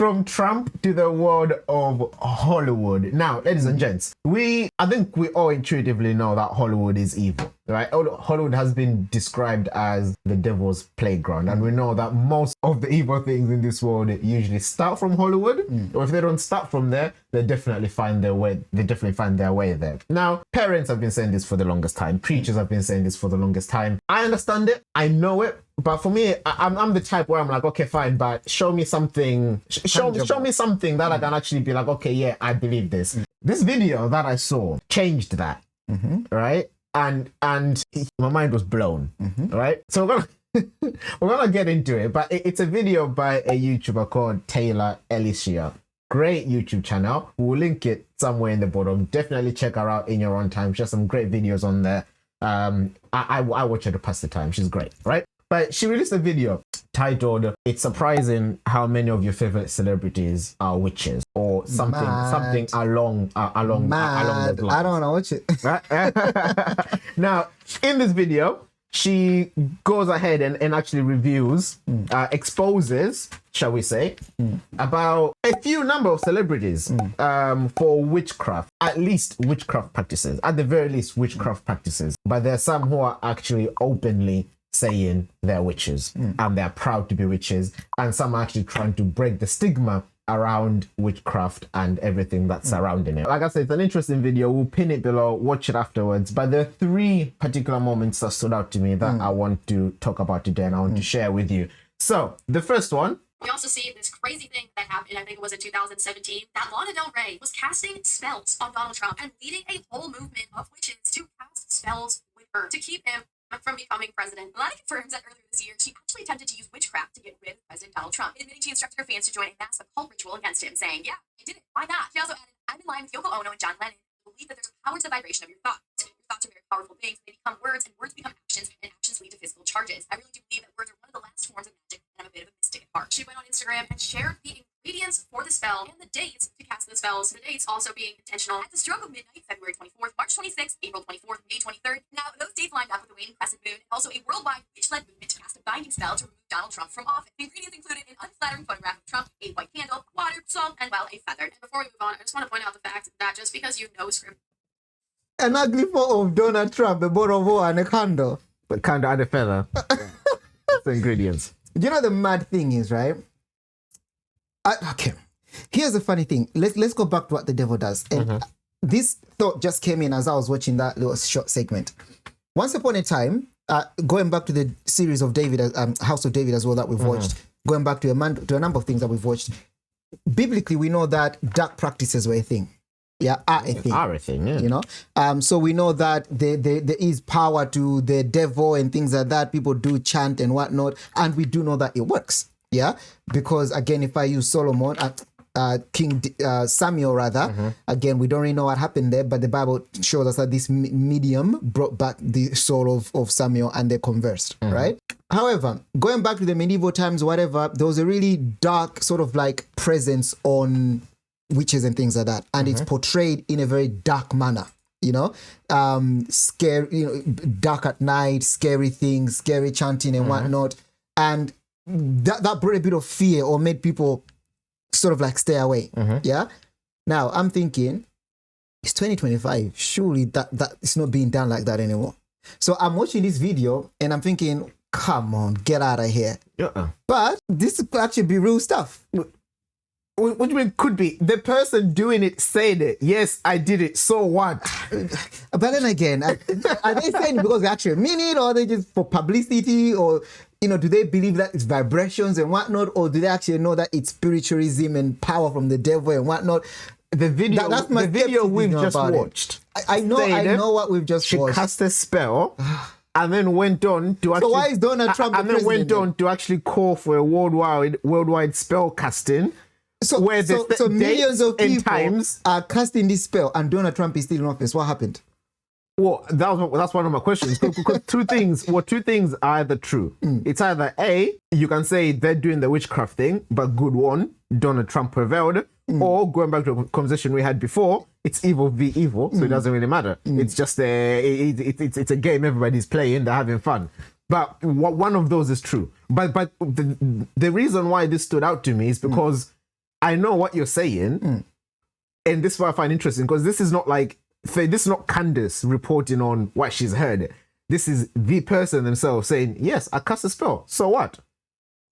From Trump to the world of Hollywood. Now, ladies and gents, I think we all intuitively know that Hollywood is evil, right? Hollywood has been described as the devil's playground, and we know that most of the evil things in this world usually start from Hollywood, or if they don't start from there, they definitely find their way. They definitely find their way there. Now, parents have been saying this for the longest time. Preachers have been saying this for the longest time. I understand it. I know it. But for me, I'm the type where I'm like, okay, fine, but show me something. Show me something that I can actually be like, okay, yeah, I believe this. This video that I saw changed that, right? And my mind was blown, right? So we're gonna get into it. But it's a video by a YouTuber called Taylor Alicia. Great YouTube channel. We'll link it somewhere in the bottom. Definitely check her out in your own time. She has some great videos on there. I watch her to pass the time. She's great, right? But she released a video titled, "It's surprising how many of your favorite celebrities are witches," or something along those lines. I don't want to watch it. Right? Now, in this video, she goes ahead and actually reviews, exposes, shall we say, about a few number of celebrities for witchcraft, at least witchcraft practices, at the very least witchcraft practices. But there are some who are actually openly saying they're witches and they're proud to be witches, and some are actually trying to break the stigma around witchcraft and everything that's surrounding it. Like I said, it's an interesting video. We'll pin it below, watch it afterwards. But there are three particular moments that stood out to me that I want to talk about today and I want to share with you. So the first one. We also see this crazy thing that happened, I think it was in 2017, that Lana Del Rey was casting spells on Donald Trump and leading a whole movement of witches to cast spells with her to keep him from becoming president. Lana confirms that earlier this year, she actually attempted to use witchcraft to get rid of President Donald Trump, admitting she instructed her fans to join a mass occult ritual against him, saying, "Yeah, I did it. Why not?" She also added, "I'm in line with Yoko Ono and John Lennon, who believe that there's a power to the vibration of your thoughts. Your thoughts are very powerful things. They become words, and words become actions, and actions lead to physical charges. I really do believe that words are one of the last forms of magic, and I'm a bit of a mystic at heart." She went on Instagram and shared the ingredients for the spell and the dates to cast the spells. The dates also being intentional. At the stroke of midnight, February 24th, March 26th, April 24th, May 23rd. Now, those dates lined up with the waning crescent moon, and also a worldwide witch-led movement to cast a binding spell to remove Donald Trump from office. The ingredients included an unflattering photograph of Trump, a white candle, water, salt, and, well, a feather. And before we move on, I just want to point out the fact that just because you know script... An ugly photo of Donald Trump, a bottle of water, and a candle. The candle and a feather. That's the ingredients. You know the mad thing is, right? Okay. Here's the funny thing. Let's go back to what the devil does. And this thought just came in as I was watching that little short segment. Once upon a time, going back to the series of David, House of David as well that we've watched, going back to a number of things that we've watched, biblically we know that dark practices were a thing. Yeah, are a thing. Yeah. You know? So we know that there is power to the devil and things like that. People do chant and whatnot. And we do know that it works. Yeah, because again, if I use Solomon, King Samuel rather, again, we don't really know what happened there, but the Bible shows us that this medium brought back the soul of Samuel and they conversed, right? However, going back to the medieval times, whatever, there was a really dark sort of like presence on witches and things like that. And it's portrayed in a very dark manner, you know, scary, you know, dark at night, scary things, scary chanting and whatnot. And that brought a bit of fear or made people sort of like stay away. Yeah. Now I'm thinking it's 2025. Surely that it's not being done like that anymore. So I'm watching this video and I'm thinking, come on, get out of here. But this could actually be real stuff. What do you mean could be? The person doing it said it. Yes, I did it. So what? But then again, are they saying it because they actually mean it, or are they just for publicity, or, you know, do they believe that it's vibrations and whatnot, or do they actually know that it's spiritualism and power from the devil and whatnot? The video, that's the video we've just watched. I know what we've just watched. She cast a spell. And then went on to actually. So why is Donald Trump? And then went on to actually call for a worldwide spell casting. So millions of people are casting this spell, and Donald Trump is still in office. What happened? Well, that's one of my questions. Because two things are either true. It's either A, you can say they're doing the witchcraft thing, but good one, Donald Trump prevailed. Or going back to a conversation we had before, it's evil v evil, so it doesn't really matter. It's just it's a game everybody's playing, they're having fun. But one of those is true. But the reason why this stood out to me is because I know what you're saying, and this is what I find interesting, because this is not Candace reporting on what she's heard. This is the person themselves saying, "Yes, I cast a spell. So what?"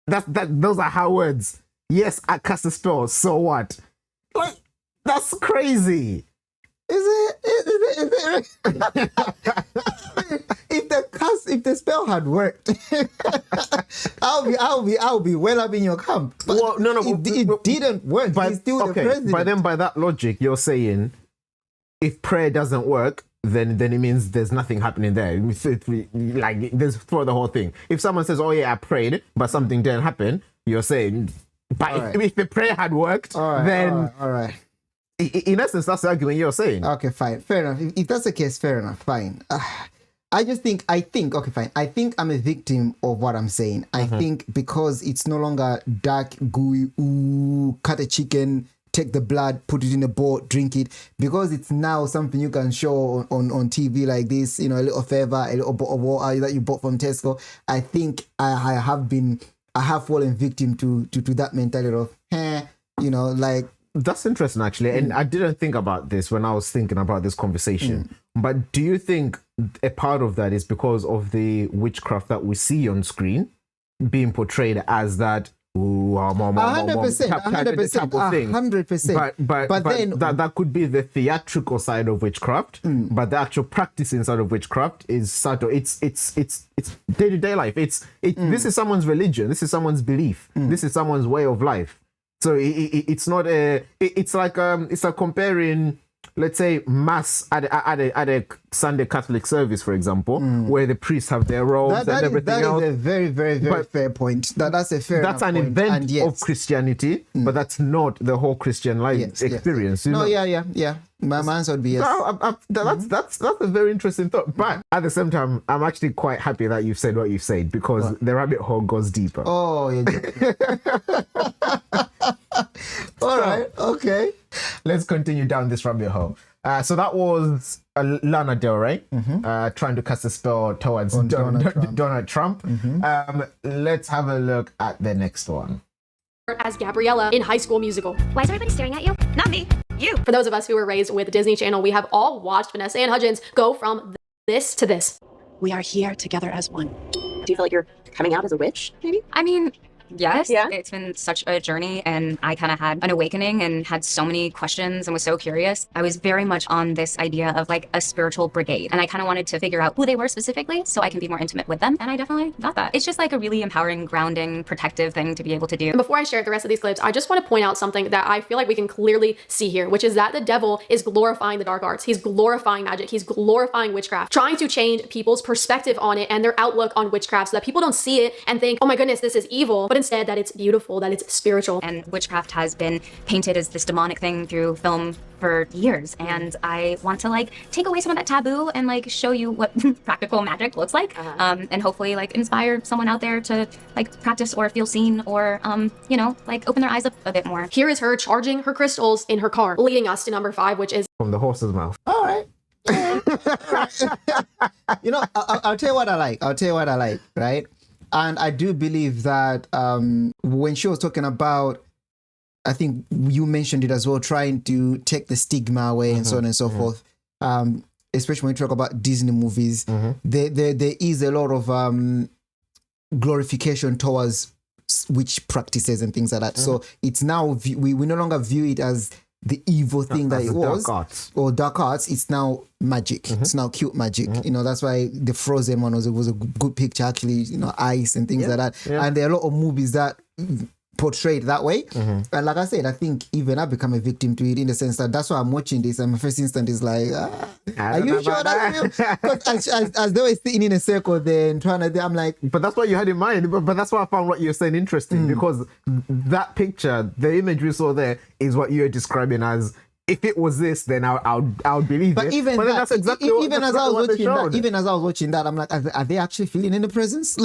Those are her words. "Yes, I cast a spell. So what?" Like, that's crazy. Is it? If the spell had worked, I'll be well up in your camp. But Well, no, it didn't work. He's still the president. But then by that logic, you're saying if prayer doesn't work, then it means there's nothing happening there. Like, there's for the whole thing. If someone says, "Oh yeah, I prayed, but something didn't happen," you're saying, but if the prayer had worked, then all right. In essence, that's the argument you're saying. Okay, fine, fair enough. If that's the case, fair enough, fine. I think, okay, fine. I think I'm a victim of what I'm saying. I think because it's no longer dark, gooey, cut a chicken, take the blood, put it in a bowl, drink it, because it's now something you can show on TV like this, a little favor, a little bottle of water that you bought from Tesco. I think I have fallen victim to that mentality of, like. That's interesting, actually. And I didn't think about this when I was thinking about this conversation. But do you think a part of that is because of the witchcraft that we see on screen being portrayed as that 100%, type of thing? 100%. But then that could be the theatrical side of witchcraft. But the actual practicing side of witchcraft is subtle. It's day-to-day life. This is someone's religion. This is someone's belief. This is someone's way of life. So it's not it's like comparing, let's say, mass at a Sunday Catholic service, for example, where the priests have their robes and everything else. That is a very, very, very fair point. That's a fair That's an point. event of Christianity, but that's not the whole Christian life experience. No, yeah. My answer would be yes. That's a very interesting thought. But at the same time, I'm actually quite happy that you've said what you've said, because the rabbit hole goes deeper. Oh, yeah. All right. Okay. Let's continue down this rabbit hole. So that was Lana Del Rey trying to cast a spell towards Donald Trump. Let's have a look at the next one. As Gabriella in High School Musical. Why is everybody staring at you? Not me. You. For those of us who were raised with the Disney Channel, we have all watched Vanessa and Hudgens go from this to this. We are here together as one. Do you feel like you're coming out as a witch, maybe? I mean, yes. Yeah. It's been such a journey, and I kind of had an awakening and had so many questions and was so curious. I was very much on this idea of like a spiritual brigade, and I kind of wanted to figure out who they were specifically so I can be more intimate with them, and I definitely got that. It's just like a really empowering, grounding, protective thing to be able to do. And before I share the rest of these clips, I just want to point out something that I feel like we can clearly see here, which is that the devil is glorifying the dark arts. He's glorifying magic. He's glorifying witchcraft, trying to change people's perspective on it and their outlook on witchcraft so that people don't see it and think, "Oh my goodness, this is evil," but instead that it's beautiful, that it's spiritual. And witchcraft has been painted as this demonic thing through film for years, and I want to like take away some of that taboo and like show you what practical magic looks like, and hopefully like inspire someone out there to like practice or feel seen or like open their eyes up a bit more. Here is her charging her crystals in her car, leading us to number 5, which is From the horse's mouth. All right. I'll tell you what I like. Right. And I do believe that when she was talking about, I think you mentioned it as well, trying to take the stigma away and so on and so forth, especially when you talk about Disney movies, there is a lot of glorification towards witch practices and things like that. So it's now, we no longer view it as the evil thing that it was, or dark arts. It's now magic. It's now cute magic. That's why the Frozen one was a good picture, actually. Ice and things like that. And there are a lot of movies that portrayed that way. And like I said, I think even I've become a victim to it, in the sense that that's why I'm watching this, and my first instant is like, are you sure that's real? Because as they were sitting in a circle there and trying to, I'm like, but that's what you had in mind. But that's why I found what you're saying interesting, because that picture, the image we saw there, is what you're describing as, if it was this, then I would believe but it. Even but that, that's exactly even as I was watching that, I'm like, are they actually feeling in the presence?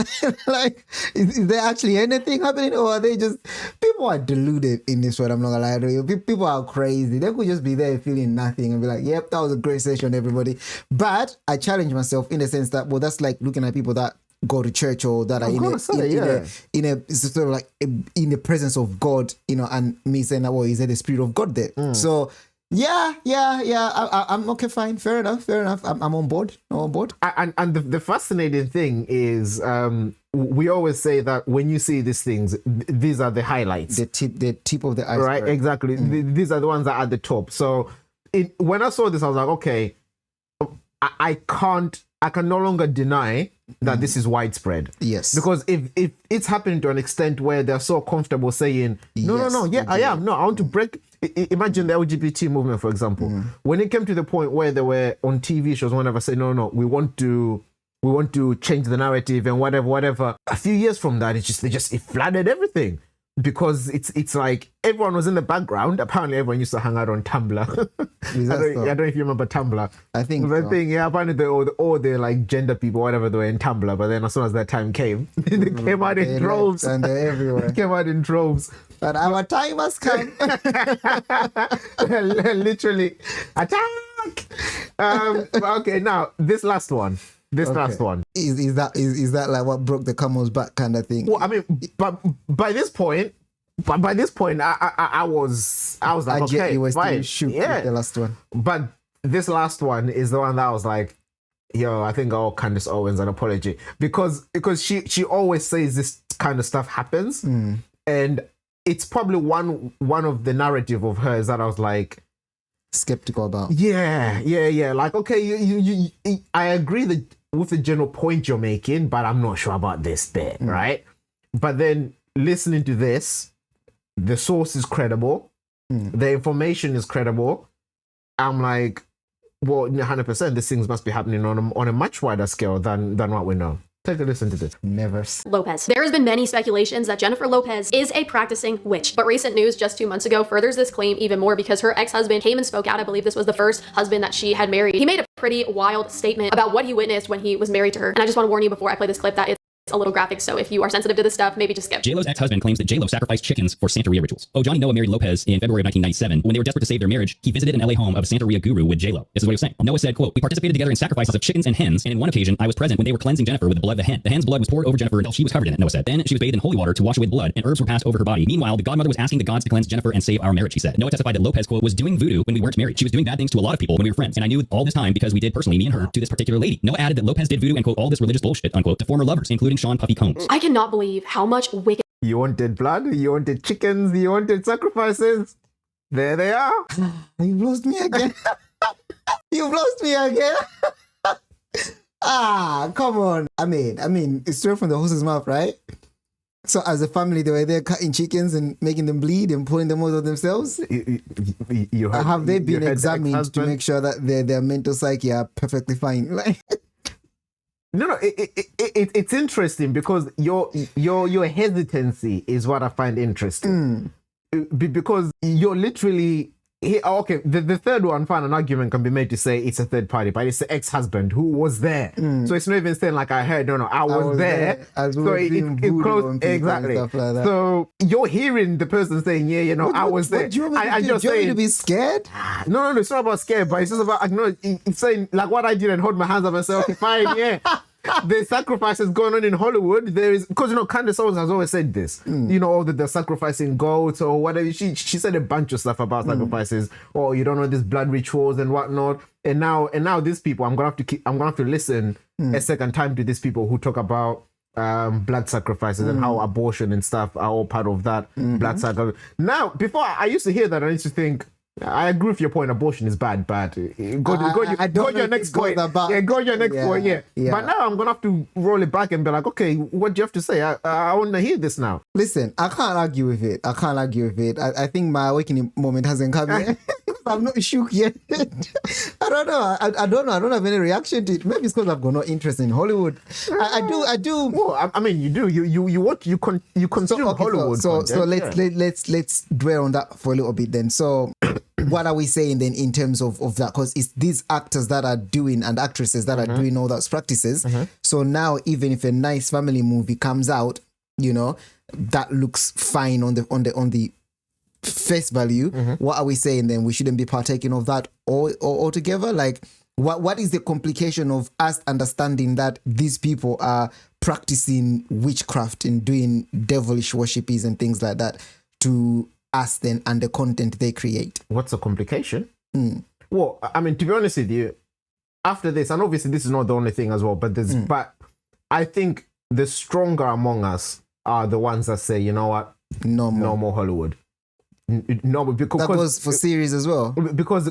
Like, is there actually anything happening, or are they just, people are deluded in this world? I'm not gonna lie to you. People are crazy. They could just be there feeling nothing and be like, yep, that was a great session, everybody. But I challenge myself in the sense that, well, that's like looking at people that go to church or that are in a sort of like in the presence of God, you know, and me saying that, well, is there the spirit of God there? So yeah. I'm okay, fine, fair enough. I'm on board. And the fascinating thing is, we always say that when you see these things, these are the highlights, the tip of the iceberg. Right, exactly. These are the ones that are at the top. So when I saw this, I was like, okay, I can no longer deny that this is widespread. Yes. Because if it's happening to an extent where they're so comfortable saying, no, I am. No, I want to break. Imagine the LGBT movement, for example. When it came to the point where they were on TV shows, whenever say, no, we want to change the narrative and whatever. A few years from that, it flooded everything. Because it's like everyone was in the background. Apparently, everyone used to hang out on Tumblr. I don't know if you remember Tumblr. I think the so. thing, yeah. Apparently, all the like gender people, whatever, they were in Tumblr. But then, as soon as that time came, they came out in droves, and they're everywhere. They came out in droves. But our time has come. Literally, attack. Okay, now this last one. Last one. Is that like what broke the camel's back kind of thing? Well, I mean, but by this point, I was like, okay, you were fine. still shook with the last one. But this last one is the one that I was like, yo, I think I owe Candace Owens an apology because she always says this kind of stuff happens, and it's probably one of the narrative of hers that I was like skeptical about. Yeah. Like, okay, you I agree with the general point you're making, but I'm not sure about this bit, right? But then listening to this, the source is credible, the information is credible. I'm like, well, 100%, these things must be happening on a much wider scale than what we know. Take a listen to this. Never. Lopez. There has been many speculations that Jennifer Lopez is a practicing witch, but recent news just 2 months ago furthers this claim even more because her ex-husband came and spoke out. I believe this was the first husband that she had married. He made a pretty wild statement about what he witnessed when he was married to her. And I just want to warn you before I play this clip that it's a little graphic, so if you are sensitive to this stuff, maybe just skip. J-Lo's ex-husband claims that J-Lo sacrificed chickens for Santeria rituals. Oh, Johnny Noah married Lopez in February of 1997. When they were desperate to save their marriage, he visited an LA home of a Santeria guru with J-Lo. This is what he was saying. Noah said, quote, "We participated together in sacrifices of chickens and hens, and in one occasion, I was present when they were cleansing Jennifer with the blood of the hen. The hen's blood was poured over Jennifer until she was covered in it," Noah said. "Then she was bathed in holy water to wash away the blood, and herbs were passed over her body. Meanwhile, the godmother was asking the gods to cleanse Jennifer and save our marriage," he said. Noah testified that Lopez, quote, "was doing voodoo when we weren't married. She was doing bad things to a lot of people when we were friends, and I knew all this time because we did personally, me and her, to this particular lady." Noah added that Lopez did voodoo and, quote, "all this religious bullshit," unquote, to former lovers, including Sean Puffy Combs. I cannot believe how much wicked. You wanted blood, you wanted chickens, you wanted sacrifices. There they are. You've lost me again. You've lost me again. Come on. I mean, it's straight from the horse's mouth, right? So as a family, they were there cutting chickens and making them bleed and pulling them out of themselves. Have they been examined to make sure that their mental psyche are perfectly fine? Like. No, it's interesting because your hesitancy is what I find interesting. Because you're literally okay. The third one, fine, an argument can be made to say it's a third party, but it's the ex-husband who was there. So it's not even saying like I heard. No, I was there. So it close exactly. Like that. So you're hearing the person saying, I was there. What do you want me to be scared? No, it's not about scared, but it's just about it's saying like what I did and hold my hands up and say, okay, fine, yeah. The sacrifices going on in Hollywood. There is because Candace Owens has always said this. All that they're sacrificing goats or whatever. She said a bunch of stuff about sacrifices. Or you don't know these blood rituals and whatnot. And now these people, I'm gonna have to listen a second time to these people who talk about blood sacrifices and how abortion and stuff are all part of that blood sacrifice. Now, before I used to hear that, I used to think. I agree with your point. Abortion is bad, but go your next point. Go your next point. Yeah. But now I'm gonna have to roll it back and be like, okay, what do you have to say? I want to hear this now. Listen, I can't argue with it. I think my awakening moment hasn't come yet. I'm not shook yet. I don't know. I don't have any reaction to it. Maybe it's because I've got no interest in Hollywood. I do. Well, I mean, you do. You consume Hollywood. So let's dwell on that for a little bit then. So. What are we saying then in terms of that? Because it's these actors that are doing and actresses that are doing all those practices. So now, even if a nice family movie comes out, that looks fine on the face value. What are we saying then? We shouldn't be partaking of that altogether. Like, What is the complication of us understanding that these people are practicing witchcraft and doing devilish worshippers and things like that to us then and the content they create? What's the complication? Well, I mean, to be honest with you, after this, and obviously this is not the only thing as well, but but I think the stronger among us are the ones that say, you know what, No more. Hollywood. No, but because That goes for series as well. because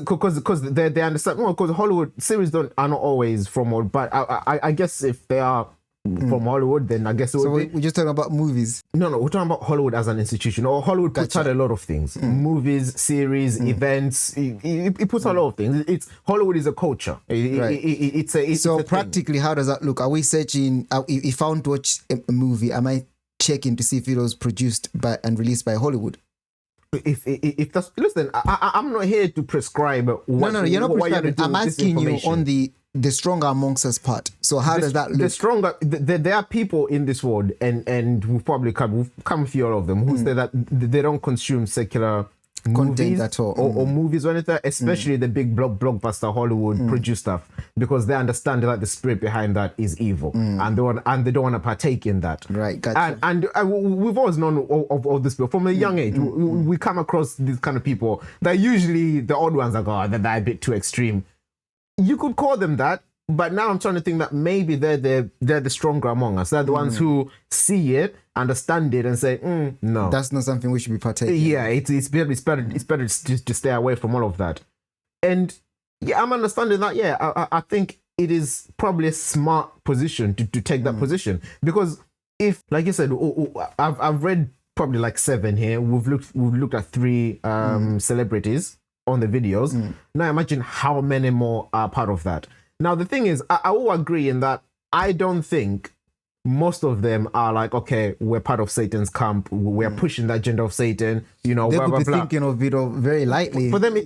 they understand. Well, because Hollywood series are not always from Hollywood, but I guess if they are from Hollywood, then I guess it So would be. we're just talking about movies. No, we're talking about Hollywood as an institution. Or Hollywood puts out a lot of things: movies, series, events. It puts out a lot of things. It's Hollywood is a culture. It's a So thing. practically, how does that look? Are we searching? If I want to watch a movie, am I checking to see if it was produced by and released by Hollywood? If that's, listen, I'm not here to prescribe. No, you're not prescribing. I'm asking you on the stronger amongst us part. So how does that look? The stronger, there are people in this world, and we've come through all of them who say that they don't consume secular Content movies at all. or movies or anything, especially the big blockbuster Hollywood produced stuff, because they understand that the spirit behind that is evil, and they don't want to partake in that. Right, gotcha. And we've always known of all this people from a young age. We come across these kind of people that usually the odd ones are they're a bit too extreme. You could call them that, but now I'm trying to think that maybe they're the stronger among us. They're the ones who see it, understand it, and say, no, That's not something we should be partaking. yeah, it's better to stay away from all of that. And yeah, I'm understanding that. Yeah, I think it is probably a smart position to take that position, because if, like you said, I've read probably like 7 here. We've looked at 3 celebrities on the videos. Now imagine how many more are part of that. Now the thing is, I will agree in that I don't think most of them are like, okay, we're part of Satan's camp, we're pushing the agenda of Satan, They blah, could blah, be blah. thinking of it very lightly. For them,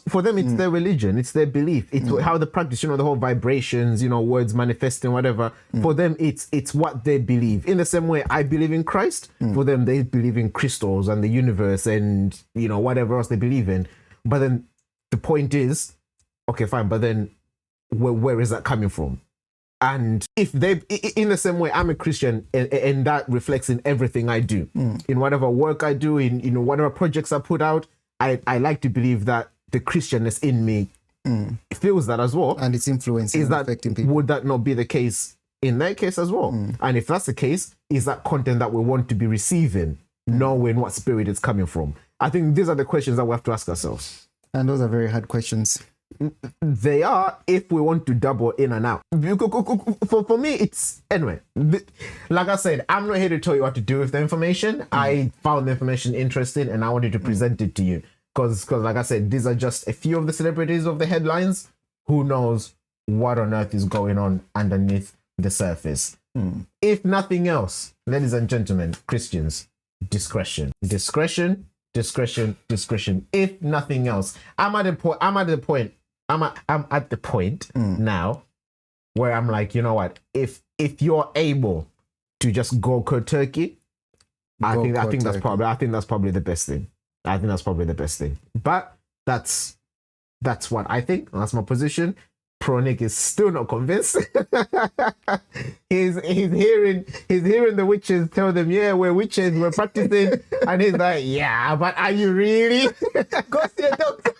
for them, it's their religion, it's their belief, it's how they practice, the whole vibrations, words manifesting, whatever. For them, it's what they believe. In the same way I believe in Christ, for them, they believe in crystals and the universe and, whatever else they believe in. But then the point is, okay, fine, but then where is that coming from? And if they, in the same way, I'm a Christian, and that reflects in everything I do, in whatever work I do, in whatever projects I put out, I like to believe that the Christianness in me feels that as well. And it's influencing and affecting people. Would that not be the case in their case as well? And if that's the case, is that content that we want to be receiving, knowing what spirit it's coming from? I think these are the questions that we have to ask ourselves. And those are very hard questions. They are, if we want to double in and out. For me, it's, anyway, like I said, I'm not here to tell you what to do with the information. I found the information interesting and I wanted to present it to you. Because like I said, these are just a few of the celebrities of the headlines. Who knows what on earth is going on underneath the surface? If nothing else, ladies and gentlemen, Christians, discretion. If nothing else, I'm at the point now where I'm like, you know what? If you're able to just go cold turkey, I think that's probably the best thing. But that's what I think. That's my position. Pro Nick is still not convinced. he's hearing the witches tell them, yeah, we're witches, we're practicing, and he's like, yeah, but are you really? Go see a doctor.